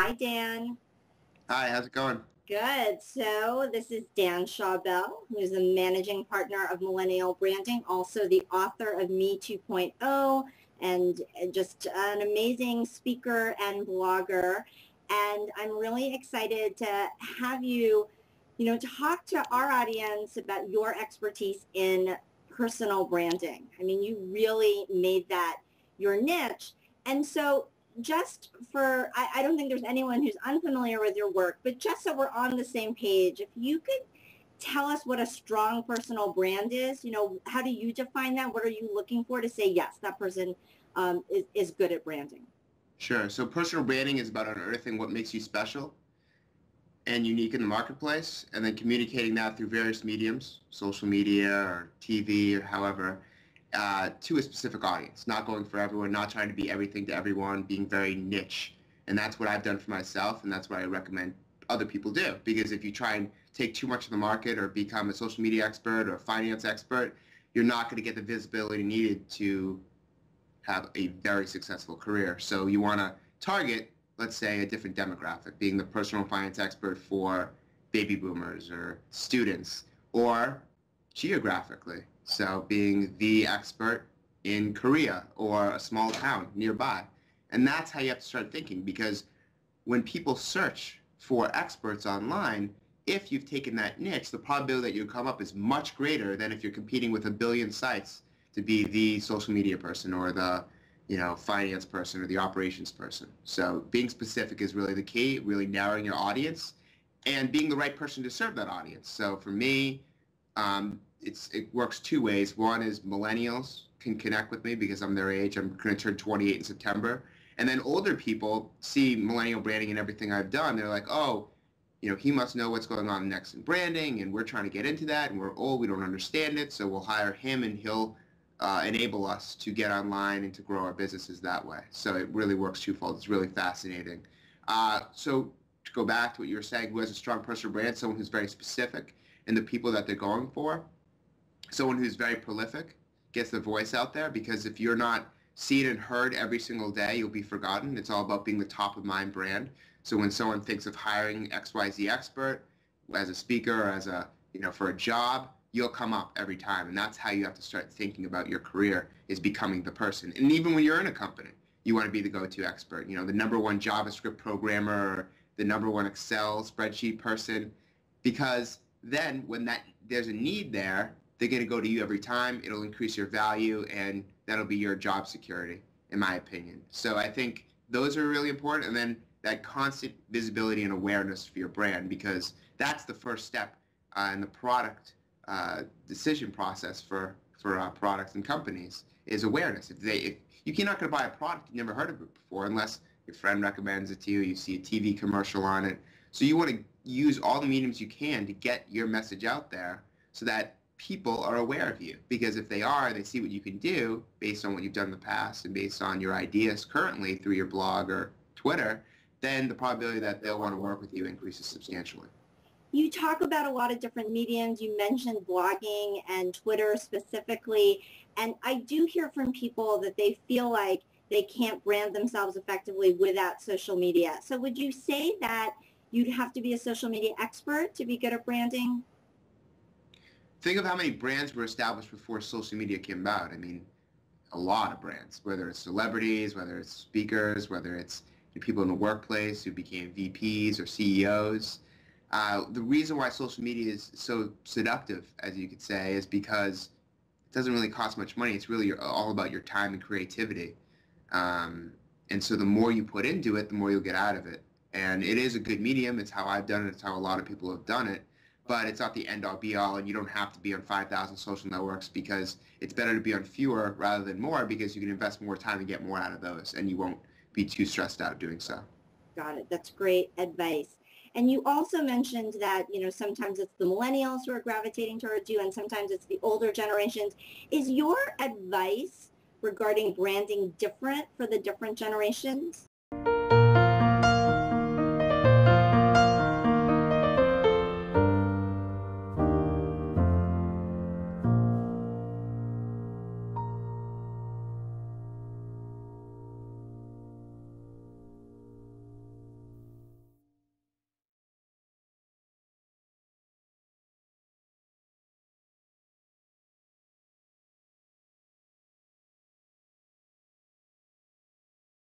Hi, Dan. Hi, how's it going? Good. So this is Dan Schawbel, who's the managing partner of Millennial Branding, also the author of Me 2.0, and just an amazing speaker and blogger. And I'm really excited to have you, talk to our audience about your expertise in personal branding. I mean, you really made that your niche. And so just for, I don't think there's anyone who's unfamiliar with your work, but just so we're on the same page, if you could tell us what a strong personal brand is, how do you define that? What are you looking for to say, yes, that person is good at branding? Sure. So personal branding is about unearthing what makes you special and unique in the marketplace, and then communicating that through various mediums, social media or TV or however, to a specific audience, not going for everyone, not trying to be everything to everyone, being very niche. And that's what I've done for myself, and that's what I recommend other people do. Because if you try and take too much of the market or become a social media expert or a finance expert, you're not going to get the visibility needed to have a very successful career. So you want to target, let's say, a different demographic, being the personal finance expert for baby boomers or students, or geographically. So being the expert in Korea or a small town nearby. And that's how you have to start thinking, because when people search for experts online, if you've taken that niche, the probability that you'll come up is much greater than if you're competing with a billion sites to be the social media person or the finance person or the operations person. So being specific is really the key, really narrowing your audience and being the right person to serve that audience. So for me, it works two ways. One is millennials can connect with me because I'm their age. I'm going to turn 28 in September. And then older people see millennial branding and everything I've done. They're like, oh, he must know what's going on next in branding, and we're trying to get into that, and we're old, we don't understand it, so we'll hire him, and he'll enable us to get online and to grow our businesses that way. So it really works twofold. It's really fascinating. So to go back to what you were saying, who has a strong personal brand? Someone who's very specific in the people that they're going for. Someone who's very prolific, gets their voice out there, because if you're not seen and heard every single day, you'll be forgotten. It's all about being the top of mind brand. So when someone thinks of hiring XYZ expert as a speaker or as a, for a job, you'll come up every time. And that's how you have to start thinking about your career, is becoming the person. And even when you're in a company, you want to be the go-to expert. The number one JavaScript programmer, or the number one Excel spreadsheet person, because then when there's a need there, they're going to go to you every time. It'll increase your value, and that'll be your job security, in my opinion. So I think those are really important. And then that constant visibility and awareness for your brand, because that's the first step in the product decision process for products and companies, is awareness. If you're not going to buy a product you've never heard of it before, unless your friend recommends it to you, you see a TV commercial on it. So you want to use all the mediums you can to get your message out there so that people are aware of you. Because if they are, they see what you can do based on what you've done in the past and based on your ideas currently through your blog or Twitter, then the probability that they'll want to work with you increases substantially. You talk about a lot of different mediums. You mentioned blogging and Twitter specifically. And I do hear from people that they feel like they can't brand themselves effectively without social media. So would you say that you'd have to be a social media expert to be good at branding? Think of how many brands were established before social media came about. I mean, a lot of brands, whether it's celebrities, whether it's speakers, whether it's people in the workplace who became VPs or CEOs. The reason why social media is so seductive, as you could say, is because it doesn't really cost much money. It's really all about your time and creativity. And so the more you put into it, the more you'll get out of it. And it is a good medium. It's how I've done it. It's how a lot of people have done it. But it's not the end-all, be-all, and you don't have to be on 5,000 social networks, because it's better to be on fewer rather than more, because you can invest more time and get more out of those, and you won't be too stressed out doing so. Got it. That's great advice. And you also mentioned that, sometimes it's the millennials who are gravitating towards you, and sometimes it's the older generations. Is your advice regarding branding different for the different generations?